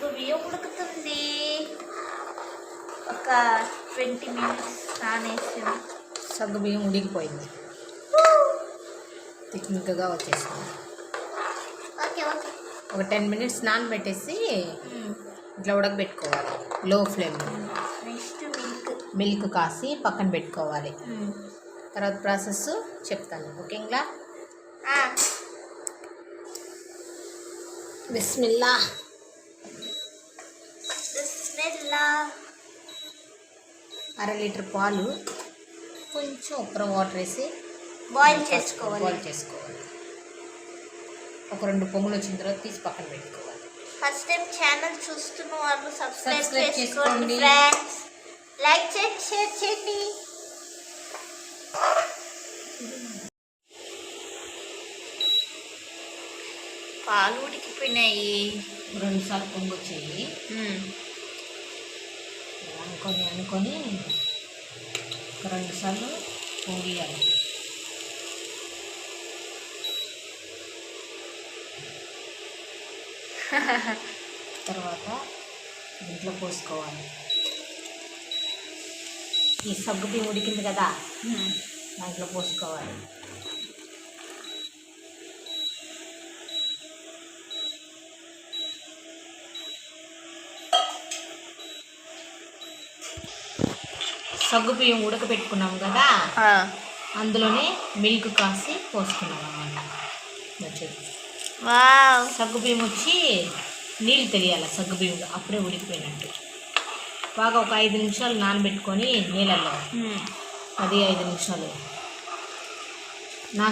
సగ్గు బియ్యం ఉడుకుతుంది. ఒక 20 minutes నానేసాను. సగ్గు బియ్యం ఉడికిపోయింది, థిక్గా వచ్చేసింది. Okay okay. ఒక 10 minutes నానబెట్టేసి ఇట్లా ఉడకబెట్టుకోవాలి లో ఫ్లేమ్లో. నెక్స్ట్ మిల్క్ కాసి పక్కన పెట్టుకోవాలి. తర్వాత ప్రాసెస్ చెప్తాను, ఓకేங்களா? బిస్మిల్లా. అర లీటర్ పాలు, కొంచెం ఉప్పు వాటర్ వేసి బాయిల్ చేసుకోవాలి. ఒక 2 పొంగులు వచ్చిన తర్వాత తీసి పక్కన పెట్టుకోవాలి. ఫస్ట్ టైం ఛానల్ చూస్తున్న వాళ్ళు సబ్స్క్రైబ్ చేసుకోండి ఫ్రెండ్స్. లైక్ చేయండి, షేర్ చేయండి. పాలు ఉడికిపోయినాయి. 2 సార్లు పొంగొచ్చాయి. అనుకొని ఒక 2 సార్లు పొంగియాలి. తర్వాత దీంట్లో పోసుకోవాలి. ఈ సగ్గు బియ్యం ఉడికింది కదా, దాంట్లో పోసుకోవాలి. సగ్గు బియ్యం ఉడకబెట్టుకున్నాం కదా, అందులోనే మిల్క్ కాసి పోసుకున్నాం అన్నమాట. సగ్గు బియ్యం వచ్చి నీళ్ళు తెలియాలి సగ్గు బియ్యంలో, అప్పుడే ఉడికిపోయినట్టు. బాగా ఒక 5 నిమిషాలు నానబెట్టుకొని నీళ్ళల్లో, అది 5 నిమిషాలు. నా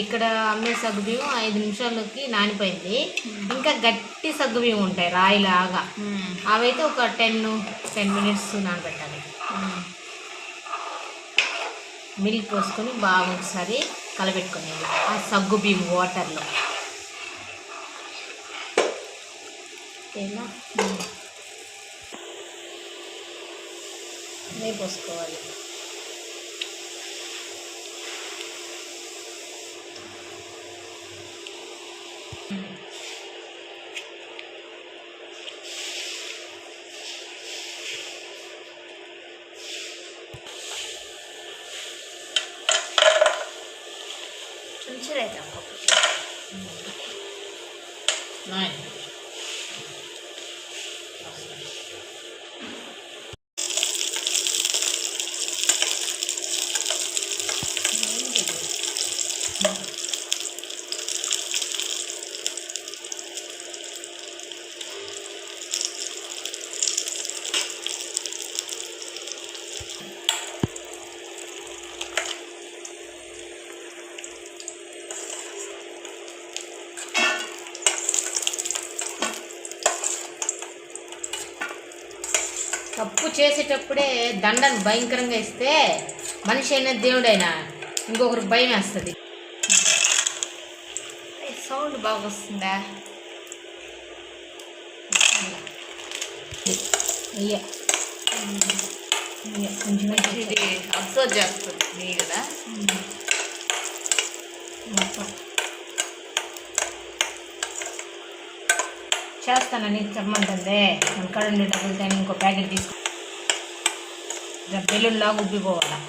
ఇక్కడ అమ్మే సగ్గు బియ్యం 5 నిమిషాలకి నానిపోయింది. ఇంకా గట్టి సగ్గు బియ్యం ఉంటాయి రాయిలాగా, అవైతే ఒక 10 minutes నానబెట్టాలి. మిల్క్ పోసుకొని బాగా ఒకసారి కలబెట్టుకునేది ఆ సగ్గు బియ్యం వాటర్లో. ఏమో నెయ్యి పోసుకోవాలి. తప్పు చేసేటప్పుడే దండను భయంకరంగా ఇస్తే మనిషి అయినా దేవుడైనా ఇంకొకరికి భయం వేస్తుంది. సౌండ్ బాగా వస్తుందా? కొంచెం ఇది అబ్జర్వ్ చేస్తుంది కదా మొత్తం. చేస్తానని చెప్పమంటుంది. మన కడండి డబ్బులు కానీ ఇంకో ప్యాకెట్ తీసుకో, బెల్లుల్లాగా ఉబ్బిపోవాలా.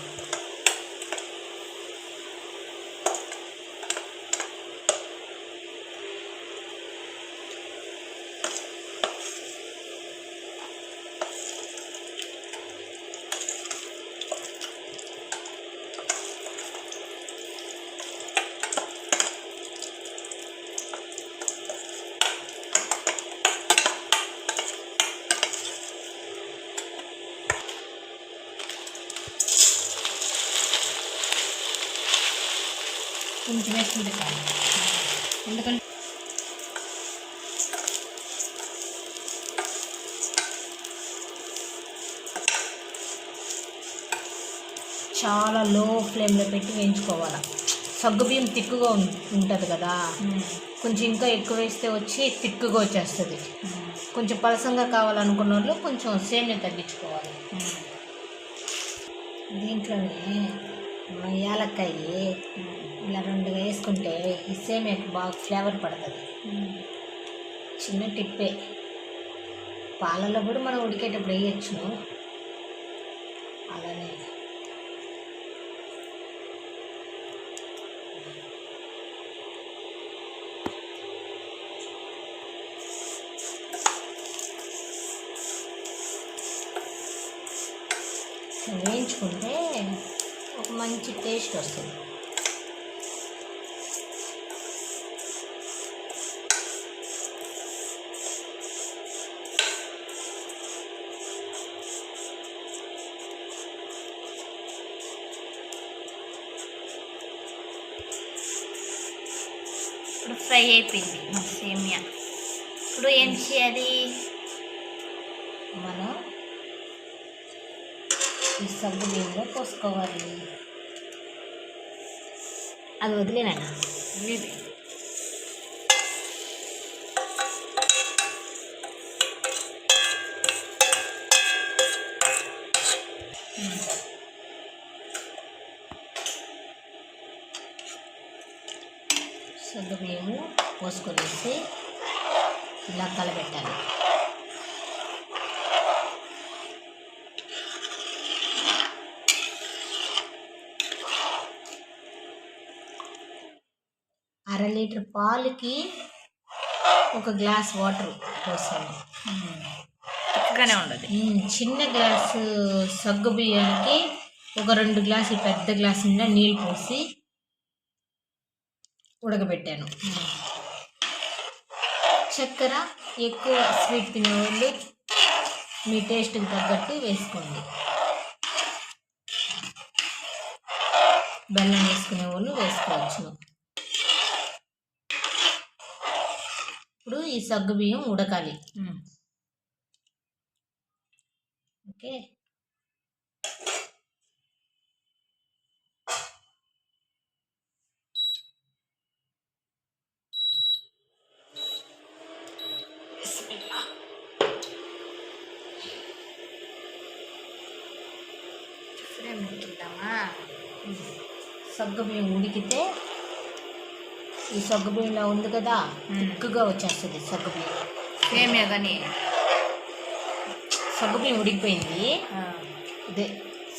కొంచెం వేసుకుంటే చాలు, ఎందుకంటే చాలా లో ఫ్లేమ్లో పెట్టి వేయించుకోవాలి. సగ్గుబియ్యం తిక్కుగా ఉంటుంది కదా, కొంచెం ఇంకా ఎక్కువ వేస్తే వచ్చి తిక్కుగా వచ్చేస్తుంది. కొంచెం పలసంగా కావాలనుకున్న వాళ్ళు కొంచెం సేమియా తగ్గించుకోవాలి. దీంట్లోనే యాలక్కాయ ఇలా 2 వేసుకుంటే ఈ సేమియాకి బాగా ఫ్లేవర్ పడుతుంది. చిన్న టిప్పే. పాలలో కూడా మనం ఉడికేటప్పుడు వేయచ్చు. అలానే వేయించుకుంటే ఒక మంచి టేస్ట్ వస్తుంది. ఇప్పుడు ఫ్రై అయిపోయింది మా సేమియా. ఇప్పుడు ఏం చేయాలి? మనం ఈ సగ్గు బియ్యంలో పోసుకోవాలి. అది వదిలేనండి. ఇది సగ్గు బియ్యము పోసుకొనేసి ఇలా కలబెట్టాలి. అర లీటర్ పాలకి 1 గ్లాస్ వాటర్ పోసాను. చక్కగానే ఉండదు. చిన్న గ్లాసు సగ్గు బియ్యానికి ఒక 2 గ్లాసులు పెద్ద గ్లాసు నిండా నీళ్ళు పోసి ఉడకబెట్టాను. చక్కెర ఎక్కువ స్వీట్ తినేవాళ్ళు మీ టేస్ట్కి తగ్గట్టు వేసుకోండి. బెల్లం వేసుకునే వాళ్ళు వేసుకోవచ్చు. ఇప్పుడు ఈ సగ్గు బియ్యం ఉడకాలి. ఓకే, సగ్గు బియ్యం ఉడికితే ఈ సగ్గు బియ్యంలో ఉంది కదా, తిక్కుగా వచ్చేస్తుంది సగ్గు బియ్యం. సేమియా కానీ సగ్గు బియ్యం ఉడికిపోయింది. ఇదే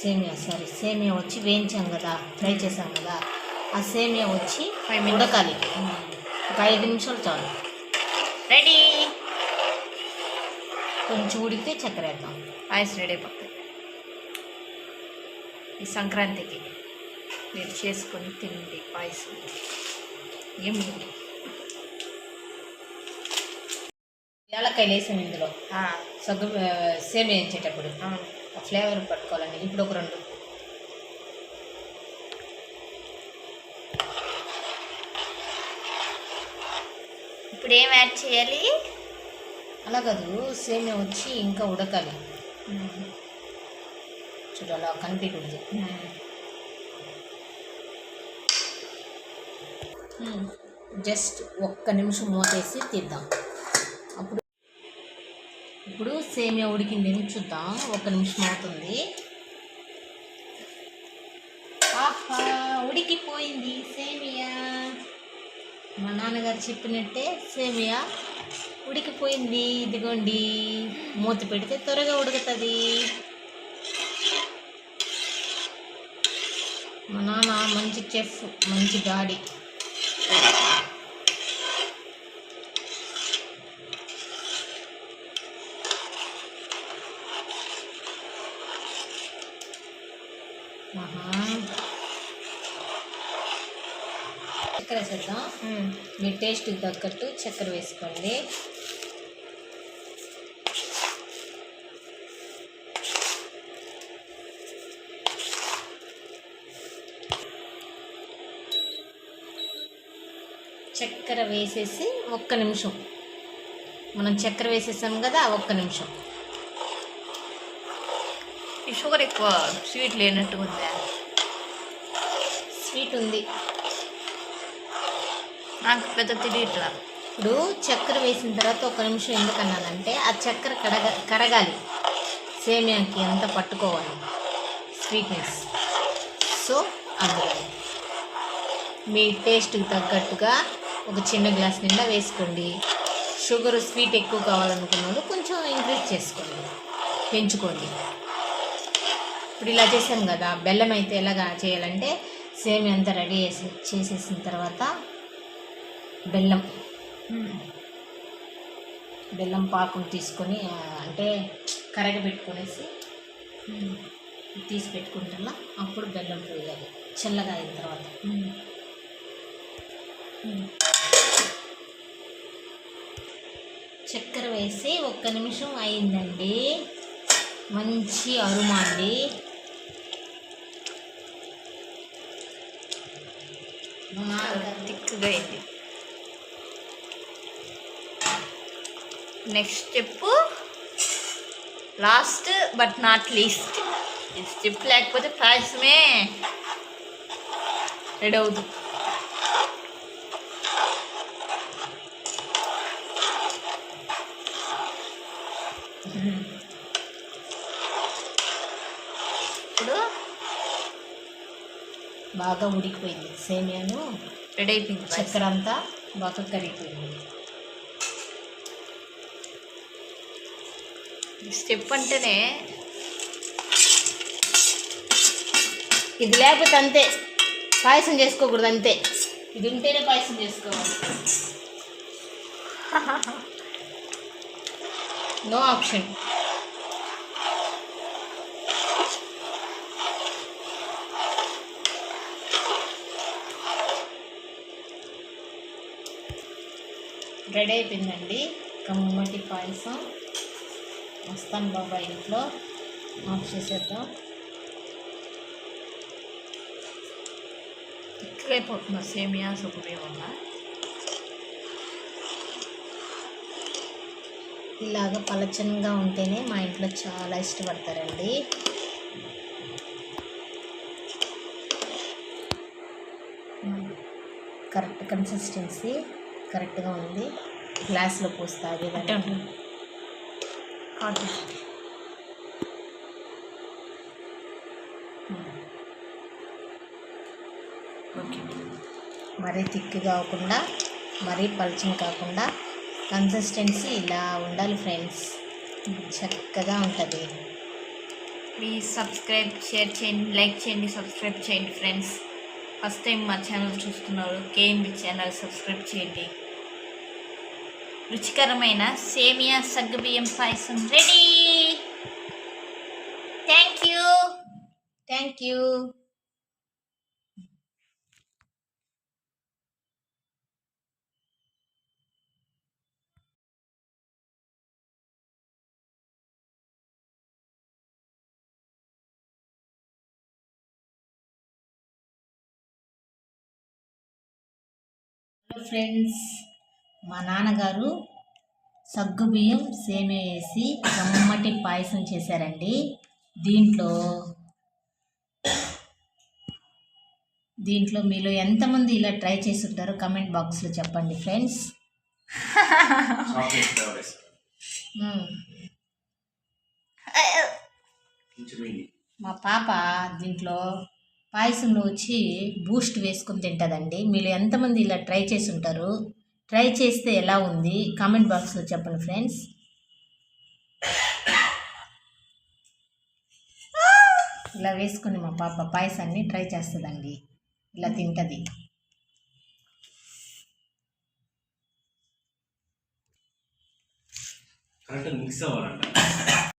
సేమియా వచ్చి వేయించాం కదా, ఫ్రై చేసాం కదా, ఆ సేమియా వచ్చి ఉడకాలి. ఒక 5 నిమిషాలు చాలు. రెడీ. కొంచెం ఉడికితే చక్కెర వేద్దాం. పాయసం రెడీ అయిపోతుంది. ఈ సంక్రాంతికి మీరు చేసుకొని తినండి పాయసం. ఏమి యాలక్కాయలు వేసాను ఇందులో సగ్గు సేమియా వేయించేటప్పుడు. ఫ్లేవర్ పట్టుకోవాలండి. ఇప్పుడు ఒక 2. ఇప్పుడు ఏం యాడ్ చేయాలి? అలా కాదు, సేమియా వచ్చి ఇంకా ఉడకాలి. చూడు, అలా కనిపించకూడదు. జస్ట్ 1 నిమిషం మూతేసి తీద్దాం. ఇప్పుడు సేమియా ఉడికింది చూద్దాం. 1 నిమిషం అవుతుంది. ఆహా, ఉడికిపోయింది సేమియా. మా నాన్నగారు చెప్పినట్టే సేమియా ఉడికిపోయింది. ఇదిగోండి, మూత పెడితే త్వరగా ఉడుకుతుంది. మా నాన్న మంచి చెఫ్, మంచి డాడీ. చక్కెర వేసేద్దాం. మీ టేస్ట్కి తగ్గట్టు చక్కెర వేసుకోండి. చక్కెర వేసేసి 1 నిమిషం, మనం చక్కెర వేసేసాం కదా, 1 నిమిషం. ఈ షుగర్ ఎక్కువ స్వీట్ లేనట్టు ఉందా? స్వీట్ ఉంది, నాకు పెద్ద తెలియట్లా. ఇప్పుడు చక్కెర వేసిన తర్వాత 1 నిమిషం ఎందుకన్నానంటే ఆ చక్కెర కరగాలి, సేమియాకి అంత పట్టుకోవాలి స్వీట్నెస్. సో అందుకని మీ టేస్ట్కి తగ్గట్టుగా ఒక చిన్న గ్లాస్ నిండా వేసుకోండి. షుగర్ స్వీట్ ఎక్కువ కావాలనుకున్నాను కొంచెం ఇంక్రీజ్ చేసుకోండి, పెంచుకోండి. ఇప్పుడు ఇలా చేసాం కదా, బెల్లం అయితే ఎలాగా చేయాలంటే సేమ్ అంతా రెడీ చేసేసిన తర్వాత బెల్లం పాకం తీసుకొని అంటే కరగబెట్టుకొనేసి తీసి పెట్టుకుంటున్నా. అప్పుడు బెల్లం పోయాలి చల్లగా అయిన తర్వాత. చక్కెర వేసి 1 నిమిషం అయిందండి. మంచి అరుమా అండి. థిక్గా అయింది. Next step, last but not least. ఈ స్టెప్ లేకపోతే పాయసమే రెడీ అవుతుంది. ఇప్పుడు బాగా ఉడికిపోయింది సేమియాను, రెడీ అయిపోయింది. చక్కెర అంతా బాగా కరిగిపోయింది. స్టెప్ అంటేనే ఇది, లేకపోతే అంతే పాయసం చేసుకోకూడదు, అంతే. ఇది ఉంటేనే పాయసం చేసుకోవాలి, నో ఆప్షన్. రెడీ అయిపోయిందండి కమ్మటి పాయసం. వస్తాను బాబా ఇంట్లో, ఆఫ్ చేసేద్దాం. ఎక్కువైపోతున్నా సేమియా సగ్గుబియ్యం వల్ల. ఇలాగ పలచనగా ఉంటేనే మా ఇంట్లో చాలా ఇష్టపడతారండి. కరెక్ట్ కన్సిస్టెన్సీ కరెక్ట్గా ఉంది. గ్లాస్లో పోసి తాగేదాన్ని. ఓకే, మరీ థిక్గా కాకుండా మరీ పలచన కాకుండా కన్సిస్టెన్సీ ఇలా ఉండాలి ఫ్రెండ్స్, చక్కగా ఉంటుంది. ప్లీజ్ సబ్స్క్రైబ్, షేర్ చేయండి, లైక్ చేయండి, సబ్స్క్రైబ్ చేయండి ఫ్రెండ్స్. ఫస్ట్ టైం మా ఛానల్ చూస్తున్నారు, కేఎంబి ఛానల్ సబ్స్క్రైబ్ చేయండి. రుచికరమైన సేమియా సగ్గుబియ్యం పాయసం ready. Thank you. Thank you. Hello friends, మా నాన్నగారు సగ్గుబియ్యం సేమియా వేసి కమ్మటి పాయసం చేశారండి. దీంట్లో మీలో ఎంతమంది ఇలా ట్రై చేసి ఉంటారో కమెంట్ బాక్స్లో చెప్పండి ఫ్రెండ్స్. మా పాప దీంట్లో పాయసంలో వచ్చి బూస్ట్ వేసుకొని తింటుందండి. మీరు ఎంతమంది ఇలా ట్రై చేసి ఉంటారు? ట్రై చేస్తే ఎలా ఉంది కామెంట్ బాక్స్లో చెప్పండి ఫ్రెండ్స్. ఇలా వేసుకొని మా పాప పాయసాన్ని ట్రై చేస్తుందండి, ఇలా తింటుంది. మిక్స్ అవ్వాలంట.